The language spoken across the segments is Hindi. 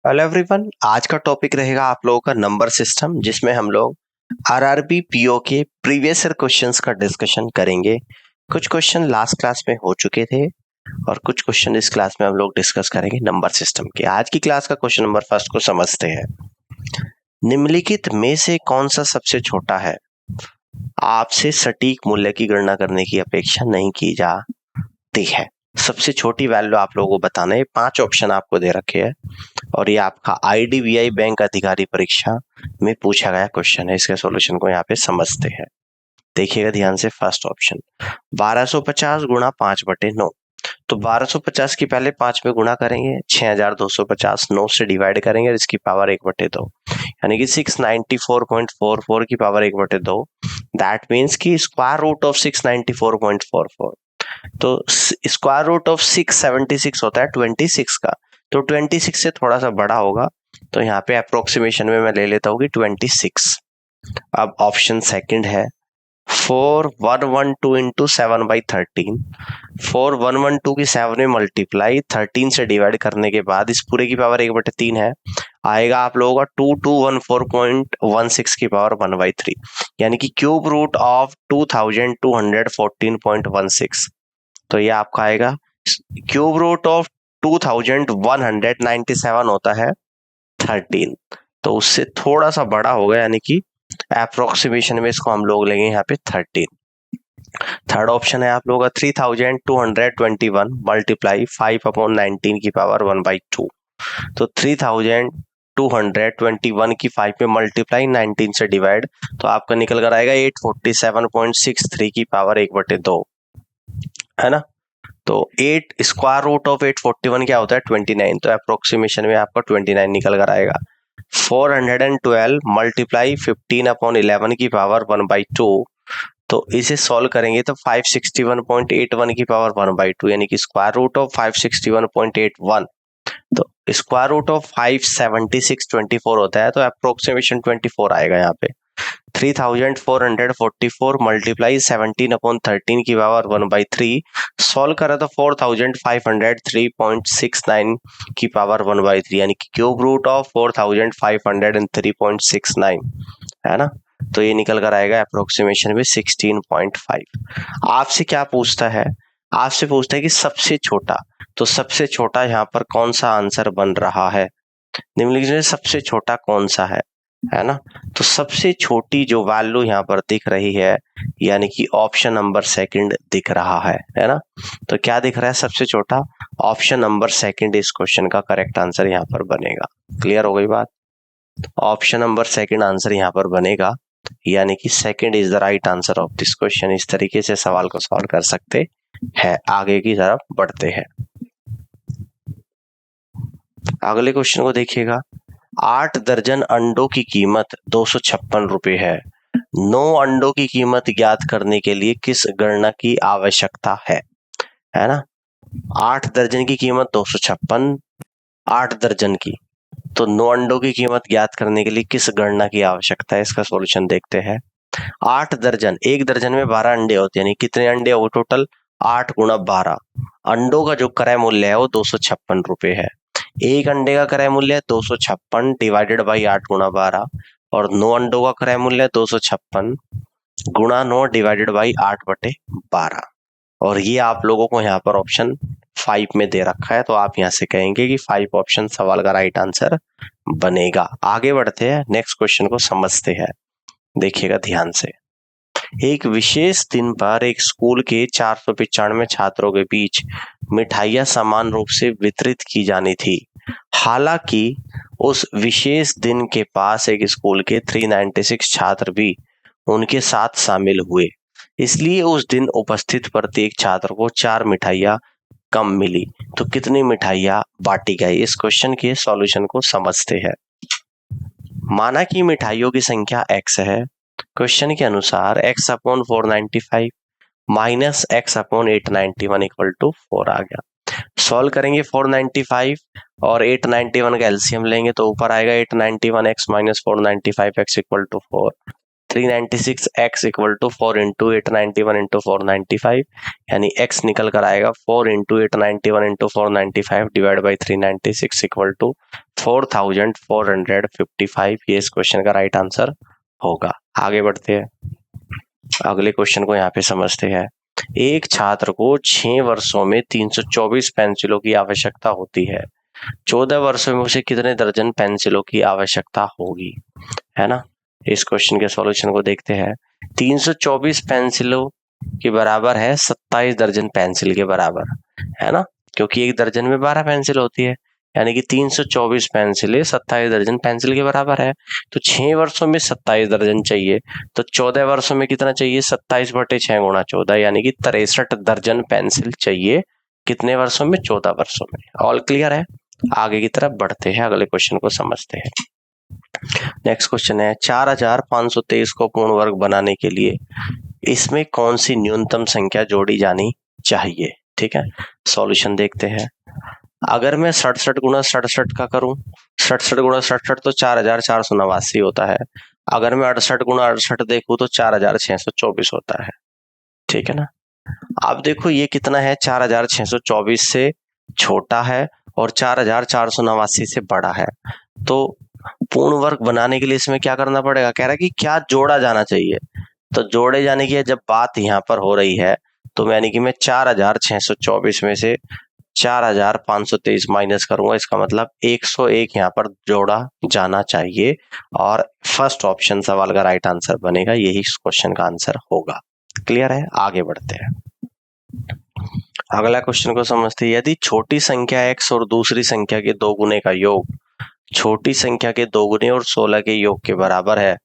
हेलो एवरीवन, आज का टॉपिक रहेगा आप लोगों का नंबर सिस्टम, जिसमें हम लोग आरआरबी पीओ के प्रीवियस ईयर क्वेश्चंस का डिस्कशन करेंगे। कुछ क्वेश्चन लास्ट क्लास में हो चुके थे और कुछ क्वेश्चन इस क्लास में हम लोग डिस्कस करेंगे नंबर सिस्टम के। आज की क्लास का क्वेश्चन नंबर फर्स्ट को समझते हैं। निम्नलिखित में से कौन सा सबसे छोटा है? आपसे सटीक मूल्य की गणना करने की अपेक्षा नहीं की जाती है। सबसे छोटी वैल्यू आप लोगों को बताना है। 5 ऑप्शन आपको दे रखे हैं और ये आपका आईडीबीआई बैंक अधिकारी परीक्षा में पूछा गया क्वेश्चन है। इसके सॉल्यूशन को यहाँ पे समझते हैं। देखिएगा ध्यान से। फर्स्ट ऑप्शन 1250 गुणा 5/9। तो 1250 की पहले 5 में गुणा करेंगे, 6250 9 से डिवाइड करेंगे और इसकी पावर 1/2, यानी कि 694.44 की पावर 1/2। दैट मीन्स कि स्क्वायर रूट ऑफ 694.44, तो स्क्वायर रूट ऑफ 676 होता है 26 का, तो 26 से थोड़ा सा बड़ा होगा, तो यहाँ पे अप्रोक्सीमेशन में मैं ले लेता हूँ कि 26। अब ऑप्शन सेकंड है 4112 इंटू 7/13। 4112 की 7 में मल्टीप्लाई 13 से डिवाइड करने के बाद इस पूरे की पावर 1/3 है, आएगा आप लोगों का 2214.16 की पावर 1/3, यानी कि क्यूब रूट ऑफ 2214.16। तो ये आपका आएगा क्यूब रूट ऑफ 2197 होता है 13, तो उससे थोड़ा सा बड़ा होगा, यानी कि अप्रोक्सीमेशन में इसको हम लोग लेंगे यहाँ पे 13। थर्ड ऑप्शन है आप लोगों का 3221 मल्टीप्लाई 5/19 की पावर 1/2। तो 3221 की 5 में मल्टीप्लाई 19 से डिवाइड, तो आपका निकल कर आएगा 847.63 की पावर 1/2, है ना। तो 8 स्क्वायर रूट ऑफ 841 क्या होता है 29, तो अप्रोक्सीमेशन में आपका 29 निकल कर आएगा। 412 मल्टीप्लाई 15/11 की पावर 1/2, तो इसे सॉल्व करेंगे तो 561.81 की पावर 1/2, यानी कि स्क्वायर रूट ऑफ 561.81, तो स्क्वायर रूट ऑफ 576.24 होता है, तो अप्रोक्सीमेशन 24 आएगा यहाँ पे। 3444 मल्टीप्लाई 17/13 की पावर 1/3, सॉल्व करा तो 4503.69 की पावर 1/3, यानी कि क्यूब रूट ऑफ 4503.69, है ना। तो ये निकल कर आएगा अप्रोक्सीमेशन में 16.5। आपसे क्या पूछता है? आपसे पूछता है कि सबसे छोटा, तो सबसे छोटा यहाँ पर कौन सा आंसर बन रहा है? निम्नलिखित में सबसे छोटा कौन सा है ना। तो सबसे छोटी जो वैल्यू यहाँ पर दिख रही है, यानी कि ऑप्शन नंबर सेकंड दिख रहा है ना। तो क्या दिख रहा है सबसे छोटा? ऑप्शन नंबर सेकंड इस क्वेश्चन का करेक्ट आंसर यहाँ पर बनेगा। क्लियर हो गई बात? ऑप्शन नंबर सेकंड आंसर यहाँ पर बनेगा, यानी कि second is the right answer of this question. इस तरीके से सवाल को सॉल्व कर सकते हैं। आगे की तरफ बढ़ते हैं। अगले क्वेश्चन को देखिएगा। 8 दर्जन अंडों की कीमत 256 रुपए है। 9 अंडों की कीमत ज्ञात करने के लिए किस गणना की आवश्यकता है ना। 8 दर्जन की कीमत 256, 8 दर्जन की, तो 9 अंडों की कीमत ज्ञात करने के लिए किस गणना की आवश्यकता है, इसका सॉल्यूशन देखते हैं। 8 दर्जन, एक दर्जन में 12 अंडे होते हैं, यानी कितने अंडे हो टोटल? 8 गुणा 12। अंडों का जो क्रय मूल्य है वो 256 रुपए है। एक अंडे का क्रय मूल्य है 256 डिवाइडेड बाई 8 गुणा 12, और 9 अंडों का क्रय मूल्य है 256 गुणा 9 डिवाइडेड बाई 8/12, और ये आप लोगों को यहाँ पर ऑप्शन 5 में दे रखा है, तो आप यहाँ से कहेंगे कि 5 ऑप्शन सवाल का राइट आंसर बनेगा। आगे बढ़ते हैं, नेक्स्ट क्वेश्चन को समझते हैं। देखिएगा ध्यान से। एक विशेष दिन पर एक स्कूल के 495 छात्रों के बीच मिठाइयां समान रूप से वितरित की जानी थी। हालांकि उस विशेष दिन के पास एक स्कूल के 396 छात्र भी उनके साथ शामिल हुए, इसलिए उस दिन उपस्थित प्रत्येक छात्र को 4 मिठाइयां कम मिली। तो कितनी मिठाइयां बांटी गई? इस क्वेश्चन के सॉल्यूशन को समझते हैं। माना कि मिठाइयों की संख्या x है। क्वेश्चन के अनुसार x/495 minus x/891 equal to 4 आ गया। सॉल्व करेंगे 495 और 891 का एलसीएम लेंगे, तो ऊपर आएगा 891x minus 495x equal to 4। 396x equal to 4 into 891 into 495, यानी x निकल कर आएगा 4 into 891 into 495 divide by 396 equal to 4455 ये इस क्वेश्चन का राइट आंसर होगा। आगे बढ़ते हैं, अगले क्वेश्चन को यहाँ पे समझते हैं। एक छात्र को 6 वर्षों में 324 पेंसिलों की आवश्यकता होती है, 14 वर्षों में उसे कितने दर्जन पेंसिलों की आवश्यकता होगी, है ना। इस क्वेश्चन के सॉल्यूशन को देखते हैं। 324 पेंसिलों के बराबर है 27 दर्जन पेंसिल के बराबर, है ना, क्योंकि एक दर्जन में 12 पेंसिल होती है, यानी कि 324 पेंसिलें 27 दर्जन पेंसिल के बराबर है। तो 6 वर्षों में 27 दर्जन चाहिए, तो 14 वर्षों में कितना चाहिए, 27/6 गुणा 14, यानी कि 63 दर्जन पेंसिल चाहिए। कितने वर्षों में, 14 वर्षों में। ऑल क्लियर है। आगे की तरफ बढ़ते हैं, अगले क्वेश्चन को समझते हैं। नेक्स्ट क्वेश्चन है 4523 को पूर्ण वर्ग बनाने के लिए इसमें कौन सी न्यूनतम संख्या जोड़ी जानी चाहिए। ठीक है, सॉल्यूशन देखते हैं। अगर मैं 67 गुणा 67 का करूं, 67 गुणा 67 तो 4489 होता है। अगर मैं 68 गुणा 68 देखूं तो 4624 होता है। ठीक है ना। अब देखो ये कितना है, 4624 से छोटा है और 4489 से बड़ा है। तो पूर्ण वर्ग बनाने के लिए इसमें क्या करना पड़ेगा, कह रहा है कि क्या जोड़ा जाना चाहिए। तो जोड़े जाने की जब बात यहाँ पर हो रही है तो यानी कि मैं 4624 में से 4523 माइनस करूंगा, इसका मतलब 101 यहाँ पर जोड़ा जाना चाहिए और फर्स्ट ऑप्शन सवाल का राइट आंसर बनेगा, यही इस क्वेश्चन का आंसर होगा। क्लियर है। आगे बढ़ते हैं, अगला क्वेश्चन को समझते हैं। यदि छोटी संख्या x और दूसरी संख्या के दोगुने का योग छोटी संख्या के दोगुने और 16 के योग के बराबर है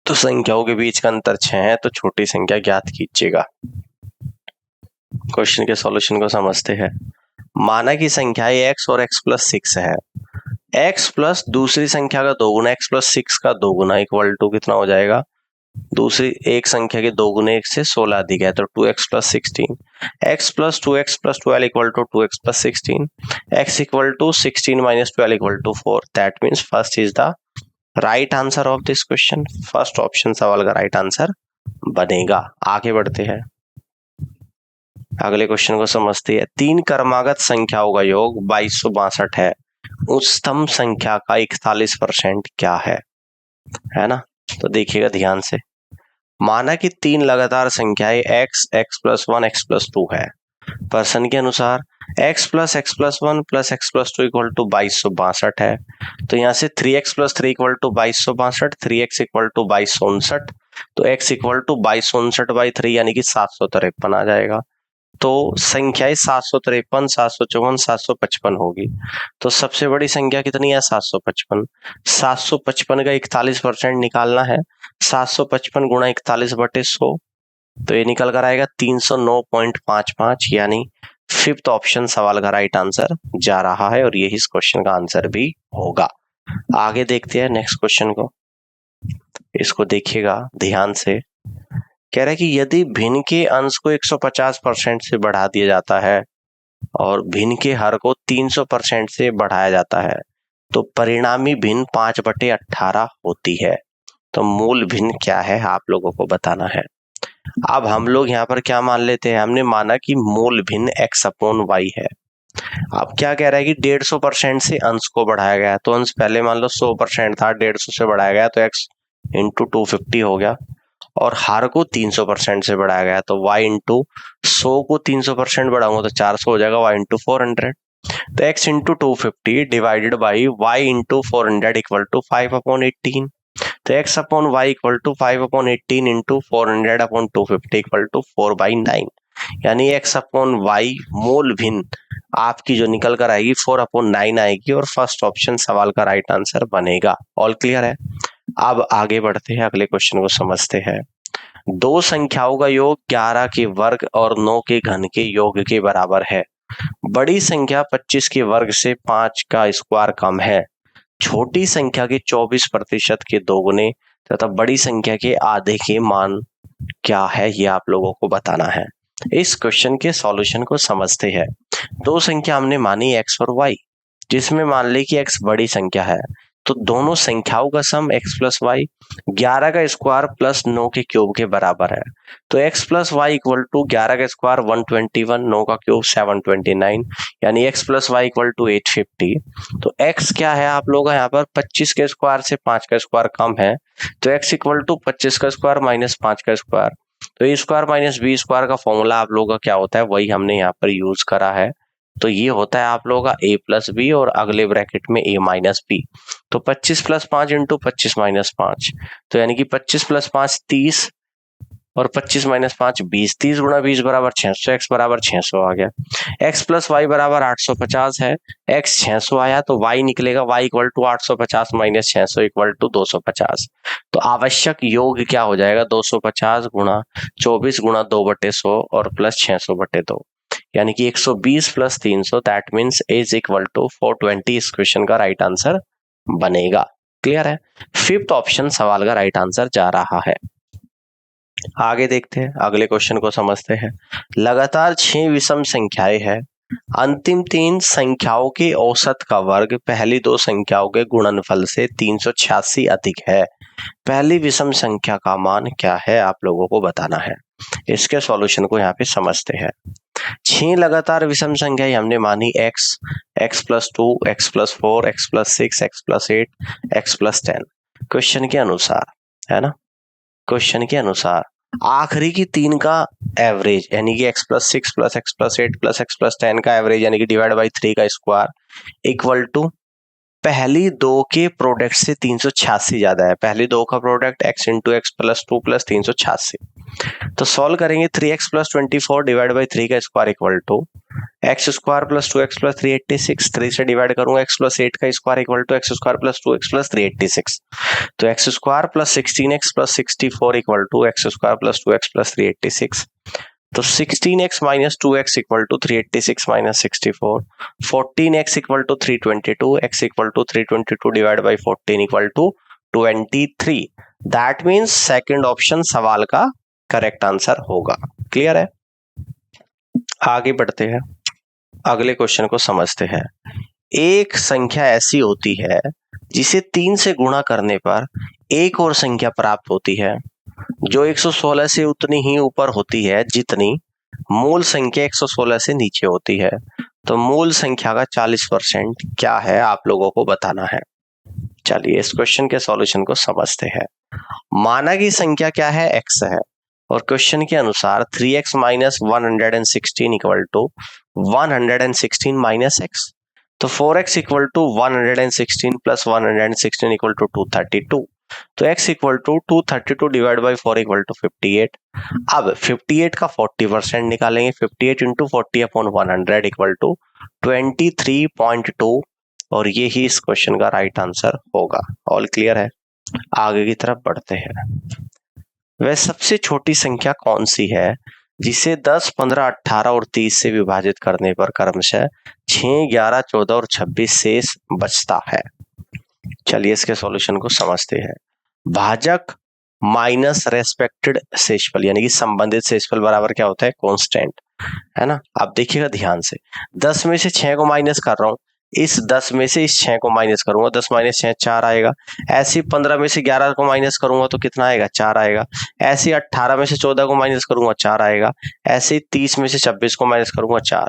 तो संख्याओं के बीच का अंतर 6 है, तो छोटी संख्या ज्ञात कीजिएगा। क्वेश्चन के सॉल्यूशन को समझते हैं। माना कि संख्याएं x और x प्लस 6 है, x प्लस दूसरी संख्या का दोगुना x प्लस 6 का दोगुना इक्वल टू कितना हो जाएगा, दूसरी एक संख्या के दोगुने एक से 16 अधिक है तो 2x plus 16, x plus 2x plus 12 equal to 2x plus 16, x equal to 16 minus 12 equal to 4। That means first is the right answer of this question. First option सवाल का राइट आंसर बनेगा। आगे बढ़ते हैं, अगले क्वेश्चन को समझते हैं। 3 क्रमागत संख्याओं का योग 2262 है, उच्चतम संख्या का 41% क्या है ना। तो देखिएगा ध्यान से। माना कि 3 लगातार संख्याएं x, x plus 1, x plus 2 है। प्रश्न के अनुसार x plus 1 plus x plus 2 equal to 2262 है। तो यहाँ से 3x plus 3 equal to 2262, 3x equal to 2259, तो x इक्वल टू 2259/3 यानी कि 753 आ जाएगा। तो संख्याएं 753, 754, 755 होगी। तो सबसे बड़ी संख्या कितनी है, 755। 755 का 41% निकालना है, 755 गुणा 41/100, तो ये निकल कर आएगा 309.55, यानी फिफ्थ ऑप्शन सवाल का राइट आंसर जा रहा है और यही इस क्वेश्चन का आंसर भी होगा। आगे देखते हैं नेक्स्ट क्वेश्चन को, इसको देखिएगा ध्यान से। कह रहा है कि यदि भिन्न के अंश को 150% से बढ़ा दिया जाता है और भिन्न के हर को 300% से बढ़ाया जाता है तो परिणामी भिन्न 5/18 होती है। तो मूल भिन्न क्या है आप लोगों को बताना है। अब हम लोग यहाँ पर क्या मान लेते हैं, हमने माना कि मूल भिन्न x/y है। अब क्या कह रहा है कि 150% से अंश को बढ़ाया गया, तो अंश पहले मान लो 100% था, 150 से बढ़ाया गया तो x इंटू 250 हो गया, और हर को 300% से बढ़ाया गया तो y इंटू 100 को 300% बढ़ाऊंगा तो 400 हो जाएगा, y इंटू 400। तो x into 250 divided by y into 400 equal to 5/18। तो x upon y equal to 5/18 into 400 upon 250 equal to 4/9, यानी x अपॉन y मूल भिन्न आपकी जो निकल कर आएगी 4/9 आएगी और फर्स्ट ऑप्शन सवाल का राइट आंसर बनेगा। ऑल क्लियर है। अब आगे बढ़ते हैं, अगले क्वेश्चन को समझते हैं। दो संख्याओं का योग 11 के वर्ग और 9 के घन के योग के बराबर है। बड़ी संख्या 25 के वर्ग से 5 का स्क्वायर कम है। छोटी संख्या के 24% के दोगुने तथा बड़ी संख्या के आधे के मान क्या है, ये आप लोगों को बताना है। इस क्वेश्चन के सॉल्यूशन को समझते हैं। दो संख्या हमने मानी x और y, जिसमें मान ले कि x बड़ी संख्या है, तो दोनों संख्याओं का सम x प्लस वाई 11 का स्क्वायर प्लस 9 के क्यूब के बराबर है। तो x plus y equal to 11 का स्क्वायर 121, 9 का क्यूब 729, यानी x plus y equal to 850। तो x क्या है आप लोग यहाँ पर 25 के स्क्वायर से 5 का स्क्वायर कम है, तो x इक्वल टू 25 का स्क्वायर माइनस 5 का स्क्वायर। तो ए स्क्वायर माइनस बी स्क्वायर का फॉर्मूला आप लोगों का क्या होता है, वही हमने यहाँ पर यूज करा है। तो ये होता है आप लोगों का a प्लस बी और अगले ब्रैकेट में a माइनस बी। तो 25 प्लस 5 इंटू 25 माइनस 5, तो यानी कि 25 प्लस 5 30 और 25 माइनस 5 20, 30 गुणा 20 बराबर 600, x बराबर 600 आ गया। x प्लस वाई बराबर 850 है, x 600 आया तो y निकलेगा y equal to 850 minus 600 equal to 250। तो आवश्यक योग क्या हो जाएगा, 250 गुणा 24 गुणा 2/100 और प्लस 600/2, यानी कि 120 plus 300, that means is equal to 420। इस क्वेश्चन का राइट आंसर बनेगा। क्लियर है। फिफ्थ ऑप्शन सवाल का राइट आंसर जा रहा है। आगे देखते हैं, अगले क्वेश्चन को समझते हैं। लगातार 6 विषम संख्याएं हैं, अंतिम 3 संख्याओं के औसत का वर्ग पहली 2 संख्याओं के गुणनफल से 386 अधिक है। पहली विषम संख्या का मान क्या है, आप लोगों को बताना है। इसके सॉल्यूशन को यहाँ पे समझते हैं। 6 लगातार विषम संख्याएं हमने मानी x, x plus 2, x plus 4, x plus 6, x plus 8, x plus 10। Question के अनुसार, है ना, क्वेश्चन के अनुसार आखिरी की 3 का एवरेज यानी कि x plus 6 plus x plus 8 plus x plus 10 का एवरेज यानी कि डिवाइड बाई 3 का स्क्वायर इक्वल टू पहली 2 के प्रोडक्ट से 386 ज्यादा है। पहली 2 का प्रोडक्ट x इंटू एक्स प्लस 2 प्लस 386। तो सॉल्व करेंगे 3x प्लस 24 डिवाइड बाई 3 का square equal to x square plus 2x plus 386। 3 से डिवाइड करूंगा x प्लस 8 का square equal to x square plus 2x plus 386। तो x square plus 16x plus 64 equal to x square plus 2x plus 386। तो 16x minus 2x equal to 386 minus 64, 14x equal to 322, x equal to 322 divide by 14 equal to 23। That means second option सवाल का करेक्ट आंसर होगा। क्लियर है। आगे बढ़ते हैं, अगले क्वेश्चन को समझते हैं। एक संख्या ऐसी होती है जिसे 3 से गुणा करने पर एक और संख्या प्राप्त होती है जो 116 से उतनी ही ऊपर होती है जितनी मूल संख्या 116 से नीचे होती है। तो मूल संख्या का 40% क्या है, आप लोगों को बताना है। चलिए इस क्वेश्चन के सॉल्यूशन को समझते हैं। माना की संख्या क्या है, x है, और क्वेश्चन के अनुसार 3x minus 116 equal to 116 minus x। तो 4x equal to 116 plus 116 equal to 232। तो x equal to 232 divide by 4 equal to 58। अब 58 का 40% निकालेंगे, 58 इंटू 40 अपॉन 100 इक्वल टू 23.2, और ये ही इस क्वेश्चन का राइट आंसर होगा। ऑल क्लियर है। आगे की तरफ बढ़ते हैं। वह सबसे छोटी संख्या कौन सी है जिसे 10, 15, 18 और 30 से विभाजित करने पर क्रमशः 6, 11, 14 और 26 शेष बचता है। चलिए इसके सॉल्यूशन को समझते हैं। भाजक माइनस रेस्पेक्टेड शेषफल यानी कि संबंधित शेषफल बराबर क्या होता है, कांस्टेंट, है ना। अब देखिएगा ध्यान से, 10 में से 6 को माइनस कर रहा हूं, इस 10 में से इस 6 को माइनस करूंगा, 10 माइनस 6 4 आएगा। ऐसे 15 में से 11 को माइनस करूंगा तो कितना आएगा, 4 आएगा। ऐसे 18 में से 14 को माइनस करूंगा, 4 आएगा। ऐसे 30 में से 26 को माइनस करूंगा, 4।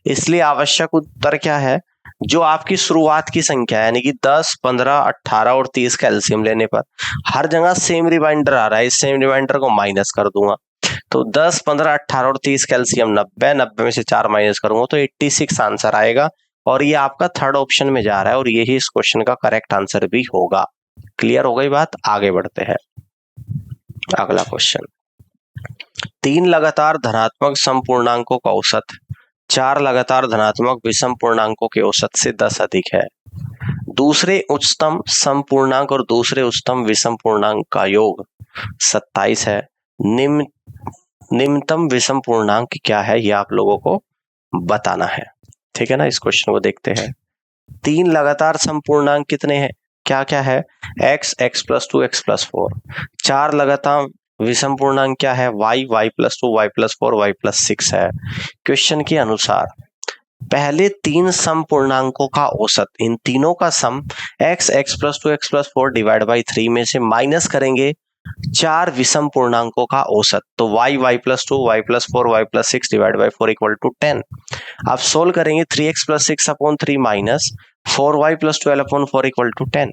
इसलिए आवश्यक उत्तर क्या है, जो आपकी शुरुआत की संख्या है यानी कि 10, 15, 18 और 30 का एलसीएम लेने पर हर जगह सेम रिमाइंडर आ रहा है, इस सेम रिमाइंडर को माइनस कर दूंगा। तो 10, 15, 18 और 30 का एलसीएम 90, 90 में से 4 माइनस करूंगा तो 86 आंसर आएगा, और ये आपका थर्ड ऑप्शन में जा रहा है, और यही इस क्वेश्चन का करेक्ट आंसर भी होगा। क्लियर हो गई बात। आगे बढ़ते हैं, अगला क्वेश्चन। 3 लगातार धनात्मक समपूर्णांकों का औसत 4 लगातार धनात्मक विषम पूर्णांकों के औसत से 10 अधिक है। दूसरे उच्चतम समपूर्णांक और दूसरे उच्चतम विषम पूर्णांक का योग 27 है। निम्नतम विषम पूर्णांक क्या है, ये आप लोगों को बताना है। ठीक है ना। इस क्वेश्चन को देखते हैं। 3 लगातार समपूर्णांक कितने हैं, क्या क्या है, x, x plus 2, x plus 4। 4 लगातार विषम पूर्णांक क्या है, y, y plus 2, y plus 4, y plus 6 है। क्वेश्चन के अनुसार पहले तीन सम पूर्णांकों का औसत, इन तीनों का सम x, x plus 2, x plus 4 divide by 3 में से माइनस करेंगे चार विषम पूर्णांकों का औसत, तो y, y plus 2, y plus 4, y plus 6 divide by 4 equal to 10। अब सोल्व करेंगे 3x plus 6 upon 3 minus 4y plus 12 upon 4 equal to 10।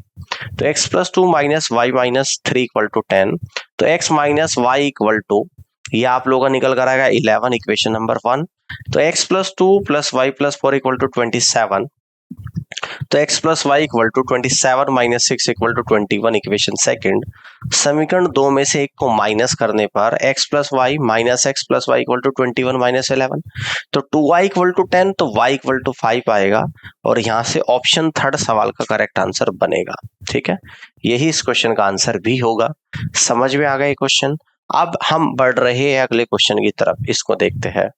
तो x plus 2 minus y minus 3 equal to 10। तो x minus y equal to, ये आप लोगों का निकल कर आएगा 11, इक्वेशन नंबर 1। तो x plus 2 plus y plus 4 equal to 27। तो x plus y equal to 27 minus 6 equal to 21, equation second. समीकरण 2 में से एक को माइनस करने पर x plus y minus x plus y equal to 21 minus 11। तो 2y इक्वल टू 10, तो y इक्वल टू 5 आएगा और यहाँ से ऑप्शन थर्ड सवाल का करेक्ट आंसर बनेगा। ठीक है, यही इस क्वेश्चन का आंसर भी होगा। समझ में आ गया ये क्वेश्चन। अब हम बढ़ रहे हैं अगले क्वेश्चन की तरफ, इसको देखते हैं।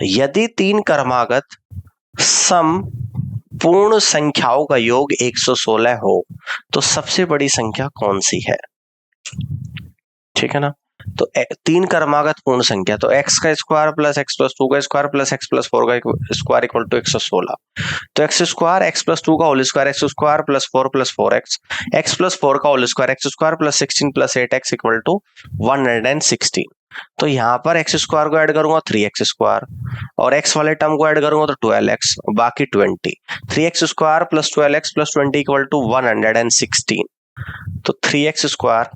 यदि तीन क्रमागत सम पूर्ण संख्याओं का योग 116 हो तो सबसे बड़ी संख्या कौन सी है? ठीक है ना, तो तीन क्रमागत पूर्ण संख्या, तो x का स्क्वायर प्लस x प्लस 2 का स्क्वायर प्लस x प्लस 4 का स्क्वायर इक्वल टू 116। तो x स्क्वायर x प्लस 2 का whole square x square plus 4 plus 4x, x plus 4 का whole square x square plus 16 plus 8x equal to 116। तो यहाँ पर एक्स स्क्वायर को ऐड करूंगा 3x स्क्वायर और x वाले टर्म को ऐड करूंगा तो 12x, बाकी 20। 3x square plus 12x plus 20 equal to 116। तो 3x square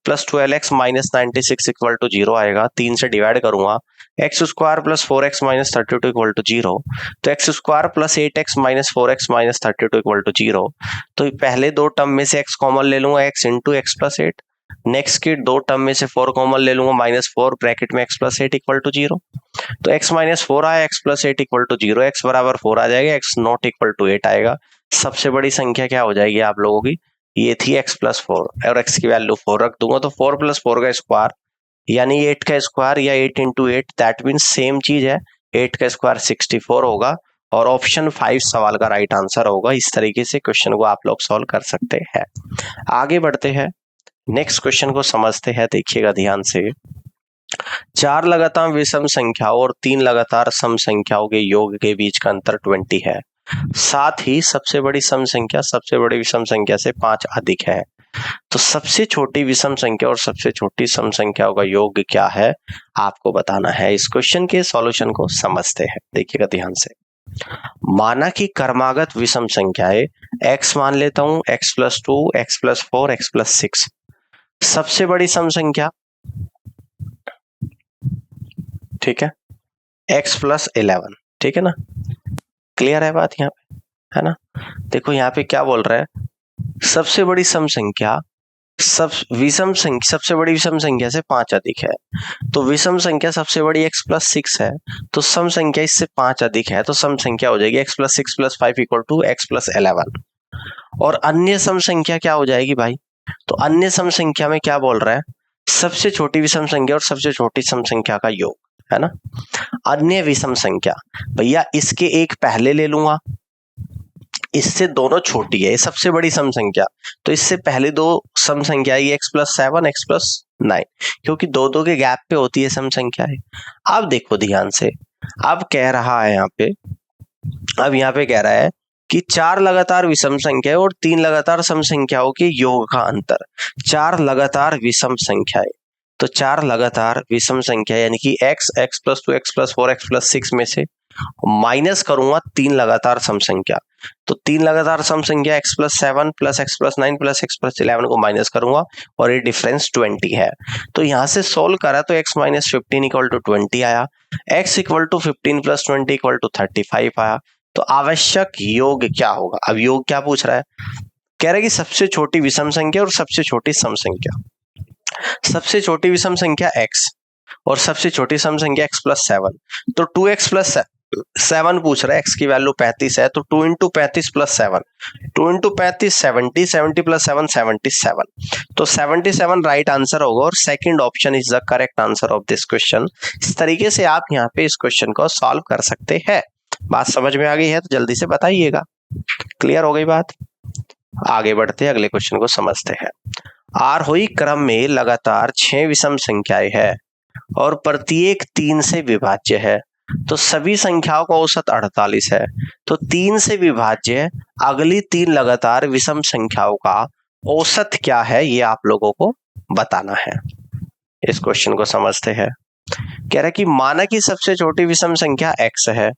plus 12x minus 96 equal to 0 आएगा। 3 से डिवाइड करूंगा, x square plus 4x minus 32 equal to 0। तो x square plus 8x minus 4x minus 32 equal to 0। तो पहले दो टर्म में से x कॉमन ले लूंगा, x इंटू एक्स प्लस 8। नेक्स्ट के दो टर्म में से 4 कॉमन ले लूंगा, माइनस 4 ब्रैकेट में x प्लस 8 इक्वल टू 0। तो x माइनस 4 आया, x plus 8 equal to 0, x बराबर 4 आ जाएगा, x नॉट इक्वल टू 8 आएगा। सबसे बड़ी संख्या क्या हो जाएगी आप लोगों की? ये थी x प्लस 4 और x की वैल्यू 4 रख दूंगा, तो 4 प्लस 4 का स्क्वायर यानी 8 का स्क्वायर या 8 इंटू 8, दैट मीन सेम चीज है, 8 का स्क्वायर 64 होगा और ऑप्शन 5 सवाल का राइट आंसर होगा। इस तरीके से क्वेश्चन को आप लोग सॉल्व कर सकते हैं। आगे बढ़ते हैं, नेक्स्ट क्वेश्चन को समझते हैं, देखिएगा ध्यान से। 4 लगातार विषम संख्याओं और 3 लगातार सम संख्याओं के योग के बीच का अंतर 20 है। साथ ही सबसे बड़ी सम संख्या सबसे बड़ी विषम संख्या से 5 अधिक है। तो सबसे छोटी विषम संख्या और सबसे छोटी सम संख्याओं का योग क्या है, आपको बताना है। इस क्वेश्चन के सॉल्यूशन को समझते हैं, देखिएगा ध्यान से। माना कि क्रमागत विषम संख्याएं x मान लेता हूं, x plus 2, x plus 4, x plus 6। सबसे बड़ी सम संख्या, ठीक है, x प्लस 11। ठीक है ना, क्लियर है बात यहाँ पे, है ना। देखो यहाँ पे क्या बोल रहा है, सबसे बड़ी सम संख्या सबसे बड़ी विषम संख्या से 5 अधिक है। तो विषम संख्या सबसे बड़ी x प्लस 6 है, तो सम संख्या इससे 5 अधिक है, तो सम संख्या हो जाएगी x plus 6 plus 5 equal to x plus 11। और अन्य सम संख्या क्या हो जाएगी भाई? तो अन्य सम संख्या में क्या बोल रहा है, सबसे छोटी विषम संख्या और सबसे छोटी सम संख्या का योग, है ना। अन्य विषम संख्या, भैया इसके एक पहले ले लूंगा, इससे दोनों छोटी है, सबसे बड़ी सम संख्या, तो इससे पहले दो सम संख्या है x प्लस 7, x प्लस 9, क्योंकि दो दो के गैप पे होती है सम संख्या है। अब देखो ध्यान से, अब कह रहा है यहाँ पे कह रहा है कि 4 लगातार विषम संख्या और 3 लगातार सम संख्याओं के योग का अंतर। 4 लगातार विषम संख्याएं, तो 4 लगातार विषम संख्या यानी कि x, x plus 2, x plus 4, x plus 6 में से माइनस करूंगा 3 लगातार सम संख्या, तो 3 लगातार सम संख्या x plus 7 plus x plus 9 plus x plus 11 को माइनस करूंगा और ये डिफरेंस 20 है। तो यहां से सोल्व करा तो x माइनस 15 इक्वल टू 20 आया, x equal to 15 plus 20 equal to 35 आया। तो आवश्यक योग क्या होगा? अब योग क्या पूछ रहा है, कह रहा है कि सबसे छोटी विषम संख्या और सबसे छोटी सम संख्या। सबसे छोटी विषम संख्या x और सबसे छोटी सम संख्या x प्लस 7, तो 2x प्लस 7 पूछ रहा है, x की वैल्यू 35 है, तो 2 इंटू 35 प्लस 7, 2 इंटू 35 70, 70 प्लस 7 77, तो 77 राइट आंसर होगा और second option is the correct answer of this question. इस तरीके से आप यहाँ पे इस क्वेश्चन को सॉल्व कर सकते हैं। बात समझ में आ गई है तो जल्दी से बताइएगा, क्लियर हो गई बात। आगे बढ़ते हैं, अगले क्वेश्चन को समझते हैं। आरोही क्रम में लगातार 6 विषम संख्याएं है और प्रत्येक 3 से विभाज्य है। तो सभी संख्याओं का औसत 48 है। तो 3 से विभाज्य अगली 3 लगातार विषम संख्याओं का औसत क्या है, ये आप लोगों को बताना है। इस क्वेश्चन को समझते हैं। कह रहा है कि माना कि सबसे छोटी विषम संख्या x है,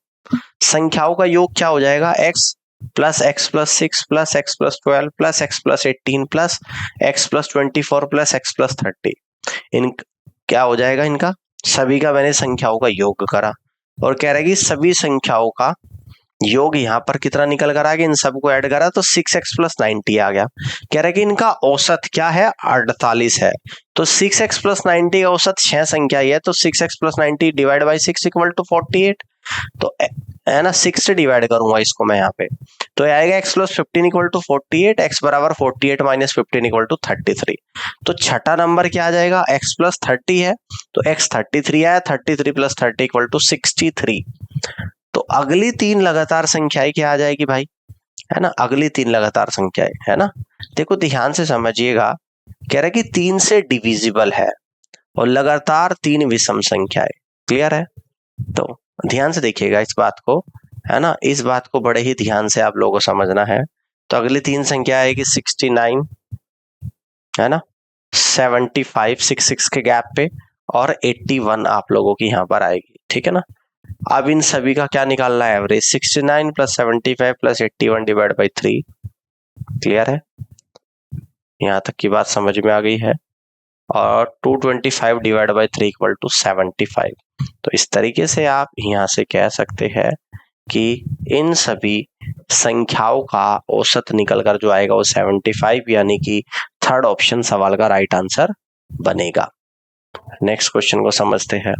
संख्याओं का योग क्या हो जाएगा, x plus x plus 6 plus x plus 12 plus x plus 18 plus x plus 24 plus x plus 30। इन क्या हो जाएगा, इनका सभी का मैंने संख्याओं का योग करा और कह रहा है कि सभी संख्याओं का योग यहाँ पर कितना निकल कर आ गया, इन सबको ऐड करा तो 6x प्लस 90 आ गया। कह रहा है कि इनका औसत क्या है, 48 है। तो 6x प्लस 90 का औसत 6 संख्या ही है, तो 6x plus 90 divide by 6 equal to 48। तो है ना, 6 से डिवाइड करूंगा इसको मैं यहाँ पे, तो आएगा x plus 15 equal to 48, x बराबर 48 माइनस 15 इक्वल टू 33। तो छठा नंबर क्या आ जाएगा, x प्लस 30 है, तो x 33 आया, 33 प्लस 30 इक्वल टू 63। तो अगली 3 लगातार संख्याएं क्या आ जाएगी भाई, है ना, अगली 3 लगातार संख्याएं, है ना। देखो ध्यान से समझिएगा, कह रहा है कि 3 से डिविजिबल है और लगातार 3 विषम संख्याएं। क्लियर है, तो ध्यान से देखिएगा इस बात को, है ना, इस बात को बड़े ही ध्यान से आप लोगों को समझना है। तो अगली 3 संख्या आएगी 69, है ना, 75 6 के गैप पे, और 81 आप लोगों की यहाँ पर आएगी, ठीक है ना। अब इन सभी का क्या निकालना है, average 69 plus 75 plus 81 divide by 3। Clear है, यहाँ तक की बात समझ में आ गई है। और 225 डिवाइड बाई 3 इक्वल टू 75। तो इस तरीके से आप यहाँ से कह सकते हैं कि इन सभी संख्याओं का औसत निकलकर जो आएगा वो 75, यानी कि थर्ड ऑप्शन सवाल का राइट आंसर बनेगा। नेक्स्ट क्वेश्चन को समझते हैं।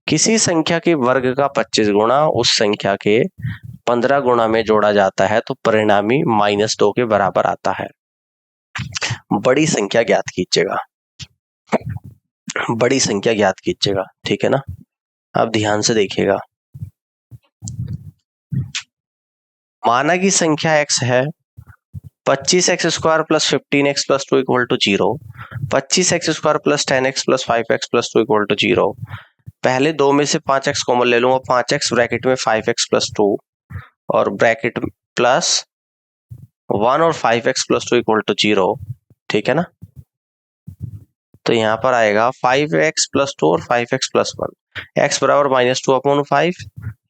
किसी संख्या के वर्ग का 25 गुणा उस संख्या के 15 गुणा में जोड़ा जाता है तो परिणामी -2 के बराबर आता है। बड़ी संख्या ज्ञात कीजिएगा, बड़ी संख्या ज्ञात कीजिएगा, ठीक है ना। अब ध्यान से देखिएगा, माना की संख्या x है, 25x square plus 15x plus 2 equal to 0, 25x square plus 10x plus 5x plus 2 equal to 0। पहले दो में से 5x कॉमन ले लूंगा, 5x ब्रैकेट में 5x प्लस 2 और ब्रैकेट प्लस 1 और 5x प्लस 2 इक्वल टू 0, ठीक है ना। तो यहाँ पर आएगा 5x प्लस 2 और 5x प्लस 1, x बराबर -2/5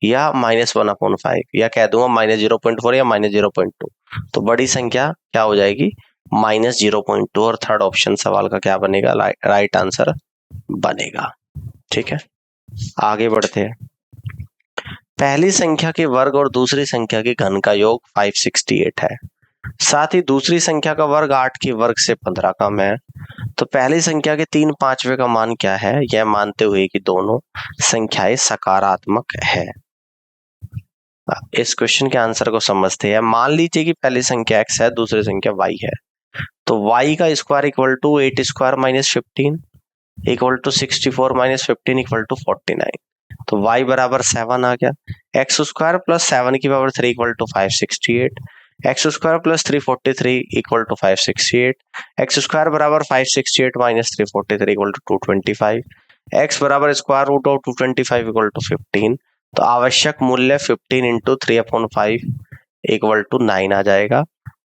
या -1/5, या कह दूंगा -0.4 या -0.2। तो बड़ी संख्या क्या हो जाएगी, -0.2, और थर्ड ऑप्शन सवाल का क्या बनेगा, राइट आंसर बनेगा। ठीक है, आगे बढ़ते हैं। पहली संख्या के वर्ग और दूसरी संख्या के घन का योग 568 है, साथ ही दूसरी संख्या का वर्ग 8 के वर्ग से 15 कम है। तो पहली संख्या के 3/5 का मान क्या है, यह मानते हुए कि दोनों संख्याएं सकारात्मक है। इस क्वेश्चन के आंसर को समझते हैं। मान लीजिए कि पहली संख्या x है, दूसरी संख्या y है, तो y का square equal to 8 square minus 15 equal to 64 minus 15 equal to 49। तो y बराबर 7 आ गया। एक्स स्क्वायर प्लस 7 की power 3 equal to 568, x square plus 343 equal to 568, x square बराबर 568 माइनस 343 इक्वल टू 225, एक्स बराबर square root of 225 equal to 15। तो आवश्यक मूल्य 15 इंटू 3/5 इक्वल टू 9 आ जाएगा,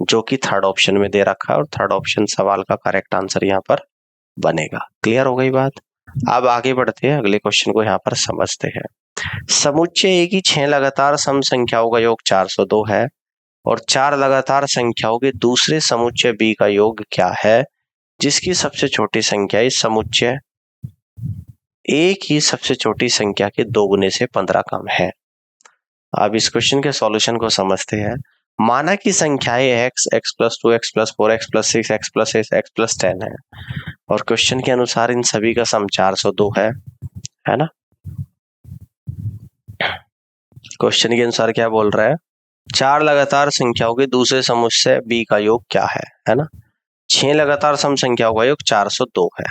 जो कि थर्ड ऑप्शन में दे रखा है, और थर्ड ऑप्शन सवाल का करेक्ट आंसर यहाँ पर बनेगा। क्लियर हो गई बात। अब आगे बढ़ते हैं, अगले क्वेश्चन को यहाँ पर समझते हैं। समुच्चय ए की 6 लगातार सम संख्याओं का योग 402 है और 4 लगातार संख्याओं के दूसरे समुच्चय बी का योग क्या है, जिसकी सबसे छोटी संख्या इस समुच्चय ए की सबसे छोटी संख्या के 2 गुने से 15 कम है। अब इस क्वेश्चन के सॉल्यूशन को समझते हैं। माना कि संख्याएं x, x plus 2, x plus 4, x plus 6, x plus 8, x plus 10 है, और क्वेश्चन के अनुसार इन सभी का सम 402 है ना। क्वेश्चन के अनुसार क्या बोल रहा है, 4 लगातार संख्याओं के दूसरे समुच्चय b का योग क्या है ना। 6 लगातार सम संख्याओं का योग 402 है।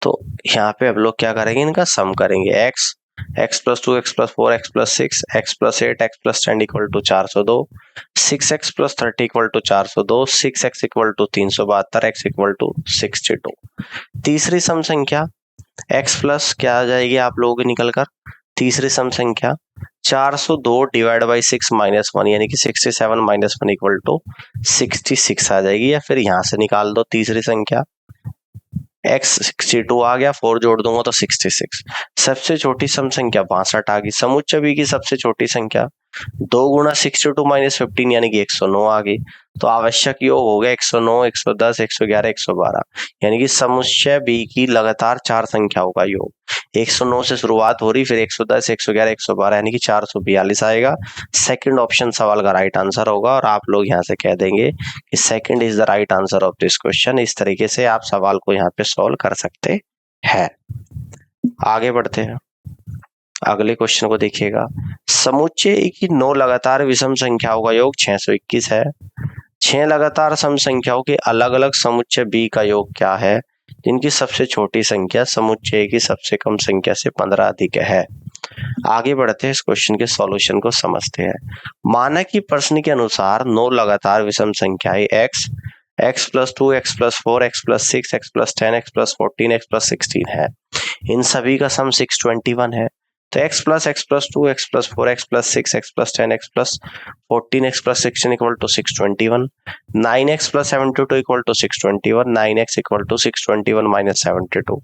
तो यहाँ पे अब लोग क्या करेंगे, इनका सम करेंगे। x plus 2, x plus 4, x plus 6, x plus 8, x plus 10 equal to 402, 6x plus 30 equal to 402, 6x equal to 372, x equal to 62। तीसरी सम संख्या x प्लस क्या आ जाएगी आप लोगों की निकल कर तीसरी सम संख्या 402 डिवाइड बाई 6 माइनस 1 यानी कि 67 माइनस 1 इक्वल टू 66 आ जाएगी। या फिर यहां से निकाल दो तीसरी संख्या x 62 आ गया, 4 जोड़ दूंगा तो 66। सबसे छोटी सम संख्या 62 आ गई। समुच्चय b की सबसे छोटी संख्या 2 गुणा 62 माइनस 15 यानी कि 109 आ गई। तो आवश्यक योग हो गया 109, 110, 111, 112 यानी कि समुच्चय b की लगातार 4 संख्याओं का योग। 109 से शुरुआत हो रही, फिर 110, 111, 112 यानी कि 442 आएगा। सेकंड ऑप्शन सवाल का राइट आंसर होगा और आप लोग यहाँ से कह देंगे कि second is the right answer of this question. इस तरीके से आप सवाल को यहाँ पे सॉल्व कर सकते हैं। आगे बढ़ते हैं, अगले क्वेश्चन को देखिएगा। समुच्चय ए की 9 लगातार विषम संख्याओं का योग 621 है। 6 लगातार सम संख्याओं के अलग अलग समुच्चय बी का योग क्या है, जिनकी सबसे छोटी संख्या समुच्चय की सबसे कम संख्या से 15 अधिक है। आगे बढ़ते हैं, इस क्वेश्चन के सॉल्यूशन को समझते हैं। माना कि प्रश्न के अनुसार 9 लगातार विषम संख्याएं x, x + 2, x + 4, x + 6, x + 10, x + 14, x + 16 है। इन सभी का सम 621 है। तो x + 2, x + 4, x + 6, x + 10, x + 14, x + 16 equal to 621। 9x + 72 equal to 621। 9x equal to 621 minus 72।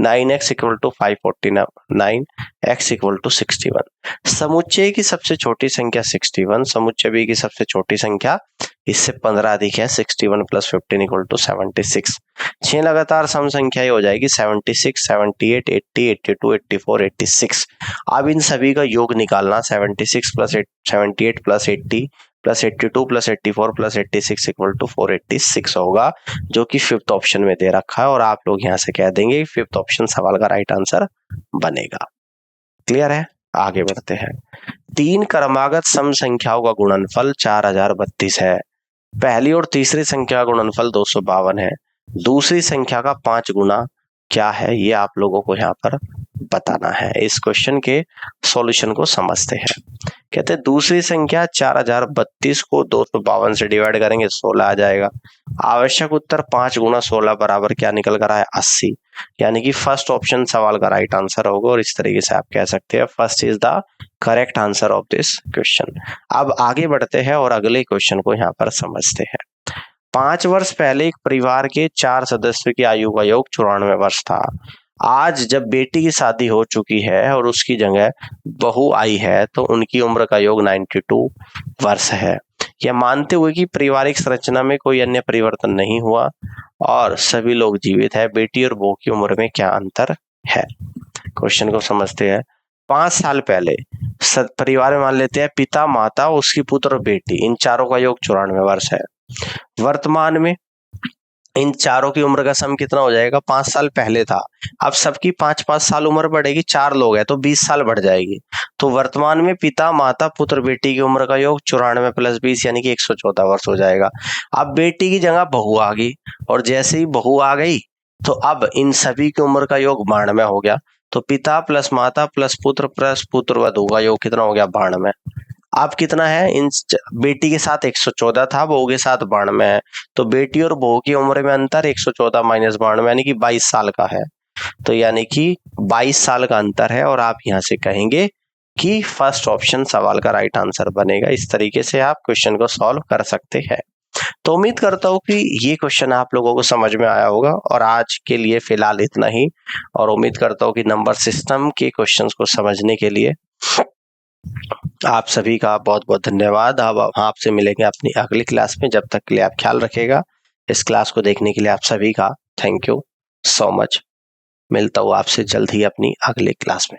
9x equal to 549। x equal to 61। समुच्चय की सबसे छोटी संख्या 61, समुच्चय बी की सबसे छोटी संख्या इससे 15 अधिक है। 61 + 15 इक्वल टू 76। 6 लगातार सम संख्याएं हो जाएगी 76, 78, 80, 82, 84, 86। अब इन सभी का योग निकालना 76 + 78 + 80 + 82 + 84 + 86 इक्वल टू 486 होगा, जो कि फिफ्थ ऑप्शन में दे रखा है और आप लोग यहाँ से कह देंगे फिफ्थ ऑप्शन सवाल का राइट आंसर बनेगा। क्लियर है? आगे बढ़ते हैं। 3 क्रमागत सम संख्याओं का गुणनफल 4032 है। पहली और तीसरी संख्या का गुणनफल 252 है। दूसरी संख्या का 5 गुना क्या है, ये आप लोगों को यहाँ पर बताना है। इस क्वेश्चन के सॉल्यूशन को समझते हैं। कहते हैं दूसरी संख्या 4032 को 252 से डिवाइड करेंगे 16 आ जाएगा। आवश्यक उत्तर 5 गुना 16 बराबर क्या निकल कर आया 80, यानी कि फर्स्ट ऑप्शन सवाल का राइट आंसर होगा और इस तरीके से आप कह सकते हैं first is the correct answer of this question. अब आगे बढ़ते हैं और अगले क्वेश्चन को यहाँ पर समझते हैं। 5 वर्ष पहले एक परिवार के 4 सदस्यों की आयु का योग 94 वर्ष था। आज जब बेटी की शादी हो चुकी है और उसकी जगह बहू आई है तो उनकी उम्र का योग 92 वर्ष है। यह मानते हुए कि पारिवारिक संरचना में कोई अन्य परिवर्तन नहीं हुआ और सभी लोग जीवित है, बेटी और बहू की उम्र में क्या अंतर है? क्वेश्चन को समझते हैं। 5 साल पहले परिवार में मान लेते हैं पिता, माता, उसकी पुत्र और बेटी, इन चारों का योग 94 वर्ष है। वर्तमान में इन चारों की उम्र का सम कितना हो जाएगा? 5 साल पहले था, अब सबकी 5-5 साल उम्र बढ़ेगी, 4 लोग हैं तो 20 साल बढ़ जाएगी। तो वर्तमान में पिता, माता, पुत्र, बेटी की उम्र का योग 94 + 20 यानी कि 114 वर्ष हो जाएगा। अब बेटी की जगह बहू आ गई और जैसे ही बहू आ गई तो अब इन सभी की उम्र का योग 92 हो गया। तो पिता प्लस माता प्लस पुत्र वधू का योग कितना हो गया? 92। अब कितना है? इन बेटी के साथ 114 था, बहू के साथ 92 है। तो बेटी और बहू की उम्र में अंतर 114 माइनस 92 यानी कि 22 साल का है। तो यानी कि 22 साल का अंतर है और आप यहाँ से कहेंगे कि फर्स्ट ऑप्शन सवाल का राइट आंसर बनेगा। इस तरीके से आप क्वेश्चन को सॉल्व कर सकते हैं। तो उम्मीद करता हूँ कि ये क्वेश्चन आप लोगों को समझ में आया होगा और आज के लिए फिलहाल इतना ही। और उम्मीद करता हूँ कि नंबर सिस्टम के क्वेश्चंस को समझने के लिए आप सभी का बहुत बहुत धन्यवाद। अब आपसे मिलेंगे अपनी अगली क्लास में। जब तक के लिए आप ख्याल रखिएगा। इस क्लास को देखने के लिए आप सभी का थैंक यू सो मच। मिलता हूँ आपसे जल्द ही अपनी अगली क्लास में।